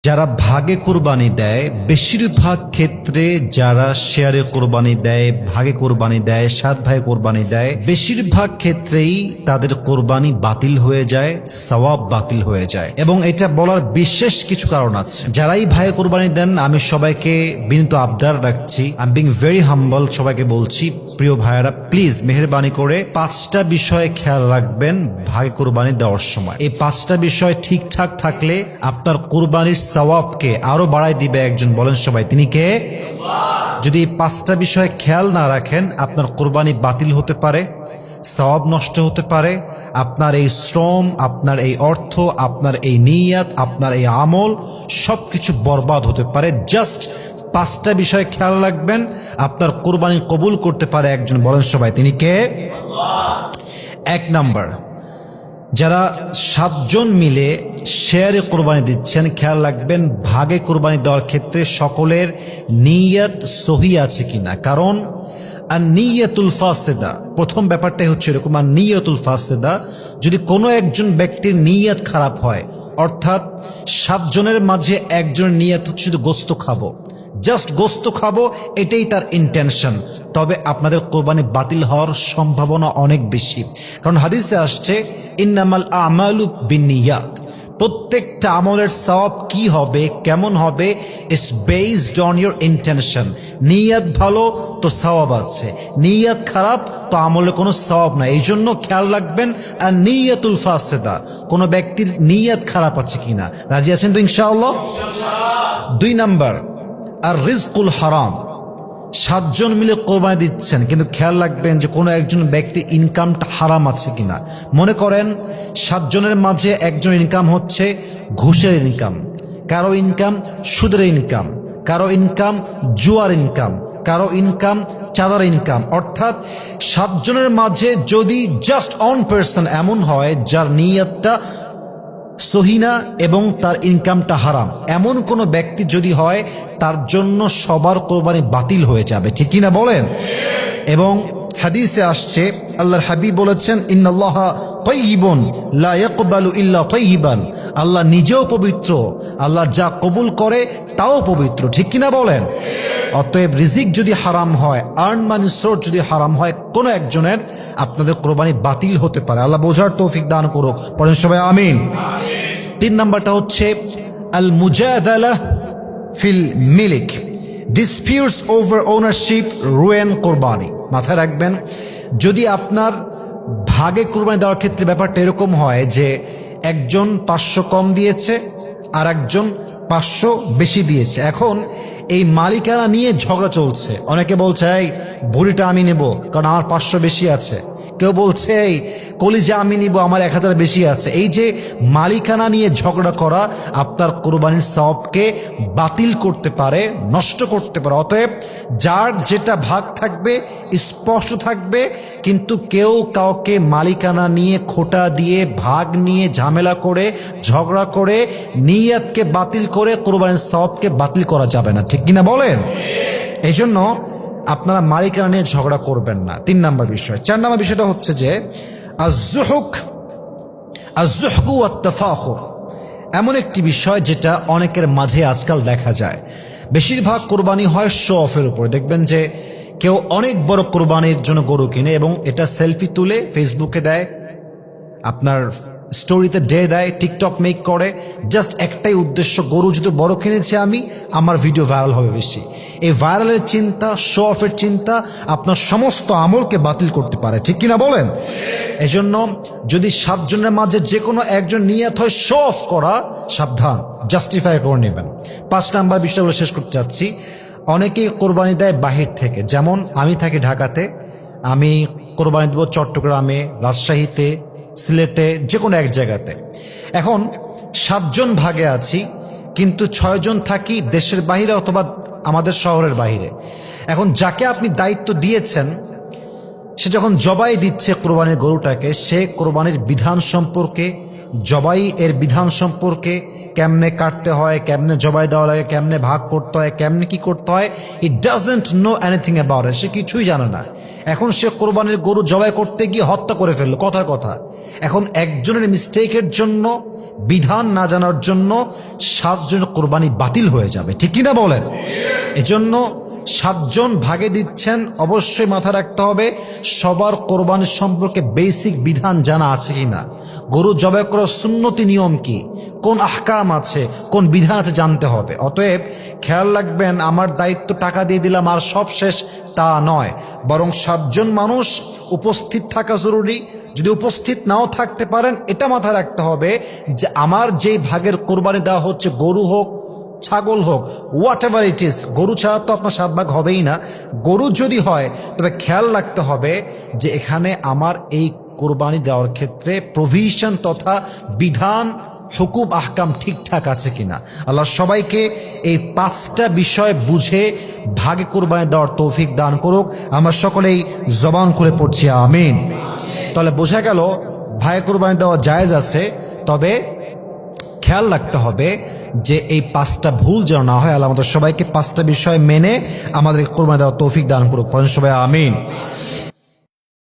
যারা ভাগে কোরবানি দেয়, বেশিরভাগ ক্ষেত্রে যারা শেয়ারে কোরবানি দেয়, ভাগে কোরবানি দেয়, 7 ভাগে কোরবানি দেয়, বেশিরভাগ ক্ষেত্রেই তাদের কোরবানি বাতিল হয়ে যায়, সওয়াব বাতিল হয়ে যায়। এবং এটা বলার বিশেষ কিছু কারণ আছে। যারাই ভাগে কোরবানি দেন, আমি সবাইকে বিনীত আবদার রাখছি, আই এম বিং ভেরি হাম্বল, সবাইকে বলছি, প্রিয় ভাইয়েরা প্লিজ মেহেরবানি করে 5টা বিষয়ে খেয়াল রাখবেন ভাগে কোরবানি দেওয়ার সময়। এই 5টা বিষয় ঠিকঠাক থাকলে আপনার কোরবানির সওয়াবকে আরো বাড়াই দিবে একজন, বলেন সবাই, তিনি কে? যদি 5টা বিষয় খেয়াল না রাখেন, আপনার কোরবানি বাতিল হতে পারে, সওয়াব নষ্ট হতে পারে, আপনার এই শ্রম, আপনার এই অর্থ, আপনার এই নিয়াত, আপনার এই আমল সবকিছু বরবাদ হতে পারে। জাস্ট 5টা বিষয় খেয়াল রাখবেন, আপনার কোরবানি কবুল করতে পারে একজন, বলেন সবাই, তিনি কে? 1 নাম্বার, যারা 7 জন মিলে শেয়ারে কোরবানি দিচ্ছেন, খেয়াল রাখবেন ভাগে কোরবানি দেওয়ার ক্ষেত্রে সকলের নিয়ত সহি আছে কিনা। কারণ আর নিয়তুল ফাসেদা, প্রথম ব্যাপারটাই হচ্ছে এরকম, আর নিয়তুল ফাসেদা, যদি কোনো একজন ব্যক্তির নিয়ত খারাপ হয়, অর্থাৎ 7 জনের মাঝে একজনের নিয়ত হচ্ছে শুধু গোস্ত খাবো, জাস্ট গোস্ত খাবো, এটাই তার ইন্টেনশন, তবে আপনাদের কোরবানি বাতিল হওয়ার সম্ভাবনা অনেক বেশি। কারণ হাদিসে আসছে ইন্নামাল আমালু বিন্নিয়াত, প্রত্যেকটা আমলের সওয়াব কি হবে, কেমন হবে, it's based on your intention. নিয়ত ভালো তো সওয়াব আছে, নিয়ত খারাপ তো আমলে কোনো সওয়াব নাই। এই জন্য খেয়াল রাখবেন আর নিয়তুল ফাসেদা, কোনো ব্যক্তির নিয়ত খারাপ আছে কিনা। রাজি আছেন তো ইনশাআল্লাহ? 2 নাম্বার, আর রিজকুল হারাম, 7 জন মিলে কোরবানি দিচ্ছেন, কিন্তু খেয়াল রাখবেন যে কোনো একজন ব্যক্তি ইনকামটা হারাম আছে কিনা। মনে করেন 7 জনের মাঝে একজন ইনকাম হচ্ছে ঘুষের ইনকাম, কারো ইনকাম সুদের ইনকাম, কারো ইনকাম জুয়ার ইনকাম, কারো ইনকাম চাঁদার ইনকাম। অর্থাৎ 7 জনের মাঝে যদি জাস্ট ওয়ান পারসন এমন হয় যার নিয়তটা সহিনা এবং তার ইনকামটা হারাম, এমন কোন ব্যক্তি যদি হয়, তার জন্য সবার কোরবানি বাতিল হয়ে যাবে, ঠিক কিনা বলেন? এবং হাদিসে আসছে, আল্লাহর হাবিব বলেছেন ইন্নাল্লাহা তাইয়িবুন লা ইয়াকবালু ইল্লা তাইয়িবান, আল্লাহ নিজেও পবিত্র, আল্লাহ যা কবুল করে তাও পবিত্র, ঠিক কিনা বলেন? অতএব রিজিক যদি হারাম হয়, আর্ন মানি সোর্স যদি হারাম হয় কোন একজনের, আপনাদের কোরবানি বাতিল হতে পারে। আল্লাহ বোঝার তৌফিক দান করুক, পড়েন সবাই আমিন। 3 নাম্বারটা হচ্ছে আল মুজাদালা ফিল মিলিক, ডিসপিউটস ওভার ওনারশিপ রুয়েন কোরবানি। মাথায় রাখবেন, যদি আপনার ভাগে কোরবানি দেওয়ার ক্ষেত্রে ব্যাপারটা এরকম হয় যে একজন 500 কম দিয়েছে আর একজন 500 বেশি দিয়েছে, এখন এই মালিকানা নিয়ে ঝগড়া চলছে। অনেকে বলছে এই ভুঁড়িটা আমি নেব কারণ আমার 500 বেশি আছে, কেউ বলছে এই কলিজা আমি নিব আমার 1000 বেশি আছে। এই যে মালিকানা নিয়ে ঝগড়া করা আপনার কোরবানির সওয়াবকে বাতিল করতে পারে, নষ্ট করতে পারে। অতএব যার যেটা ভাগ থাকবে স্পষ্ট থাকবে, কিন্তু কেউ কাউকে মালিকানা নিয়ে খোটা দিয়ে, ভাগ নিয়ে ঝামেলা করে, ঝগড়া করে, নিয়তকে বাতিল করে কোরবানির সওয়াবকে বাতিল করা যাবে না, ঠিক কিনা বলেন? এই জন্য আপনারা মালিকানা নিয়ে ঝগড়া করবেন না। 3 নাম্বার বিষয়। 4 নাম্বার বিষয়টা হচ্ছে যে আয-যুহকু ওয়াত-তাফাখুর, এমন একটি বিষয় যেটা অনেকের মাঝে আজকাল দেখা যায়। বেশিরভাগ কোরবানি হয় শো অফের উপর। দেখবেন যে কেউ অনেক বড় কোরবানির জন্য গরু কিনে এবং এটা সেলফি তুলে ফেসবুকে দেয়, আপনার স্টোরিতে দেয়, টিকটক মেক করে, জাস্ট একটাই উদ্দেশ্য, গরু যদি বড় কিনেছে আমি, আমার ভিডিও ভাইরাল হবে বেশি। এই ভাইরালের চিন্তা, শো অফের চিন্তা আপনার সমস্ত আমলকে বাতিল করতে পারে, ঠিক কিনা বলেন? এজন্য যদি 7 জনের মাঝে যে কোনো একজন নিয়ত হয় শো অফ করা, সাবধান, জাস্টিফাই করে নেবেন। 5 নাম্বার বিষয়গুলো শেষ করতে চাচ্ছি। অনেকেই কোরবানি দেয় বাহির থেকে, যেমন আমি থাকি ঢাকাতে, আমি কোরবানি দেবো চট্টগ্রামে, রাজশাহীতে, সিলেটে, যে কোনো এক জায়গাতে। এখন 7 জন ভাগে আছি, কিন্তু 6 জন থাকি দেশের বাইরে অথবা আমাদের শহরের বাইরে। এখন যাকে আপনি দায়িত্ব দিয়েছেন, সে যখন জবাই দিচ্ছে কোরবানির গরুটাকে, সে কোরবানির বিধান সম্পর্কে, জবাই এর বিধান সম্পর্কে, কেমনে কাটতে হয়, কেমনে জবাই দেওয়া লাগে, কেমনে ভাগ করতে হয়, কেমনে কি করতে হয়, he doesn't know anything about it. সে কিছুই জানে না। এখন সে কোরবানির গরু জবাই করতে গিয়ে হত্যা করে ফেললো, কথার কথা। এখন একজনের মিস্টেকের জন্য, বিধান না জানার জন্য 7 জনের কোরবানি বাতিল হয়ে যাবে, ঠিক কিনা বলেন? এজন্য 7 জন ভাগে দিচ্ছেন, অবশ্যই মাথায় রাখতে হবে সবার কোরবানির সম্পর্কে বেসিক বিধান জানা আছে কিনা, গরু জবাই করার সুন্নতি নিয়ম কি, কোন আহকাম আছে, কোন বিধান আছে জানতে হবে। অতএব খেয়াল রাখবেন, আমার দায়িত্ব টাকা দিয়ে দিলাম আর সব শেষ, তা নয়, বরং 7 জন মানুষ উপস্থিত থাকা জরুরি। যদি উপস্থিত নাও থাকতে পারেন, এটা মাথায় রাখতে হবে যে আমার যেই ভাগের কোরবানি দেওয়া হচ্ছে, গরু হোক ছাগল হোক, হোয়াট এভার ইট ইজ, গরু ছাড়া তো আপনার 7 ভাগ হবেই না। গরু যদি হয় তবে খেয়াল রাখতে হবে যে এখানে আমার এই কোরবানি দেওয়ার ক্ষেত্রে প্রভিশন তথা বিধান, হুকুম, আহকাম ঠিকঠাক আছে কিনা। আল্লাহ সবাইকে এই 5টা বিষয় বুঝে ভাগে কোরবানি দেওয়ার তৌফিক দান করুক। আমরা সকলেই জবান খুলে পড়ছি আমিন। তাহলে বোঝা গেল ভাগে কোরবানি দেওয়া জায়েজ আছে, তবে খেয়াল রাখতে হবে যে এই 5টা ভুল যেন না হয়। আল্লাহ আমাদের সবাইকে 5টা বিষয় মেনে আমাদের কোরবানি দেওয়ার তৌফিক দান করুক। পড়েন সবাই আমিন।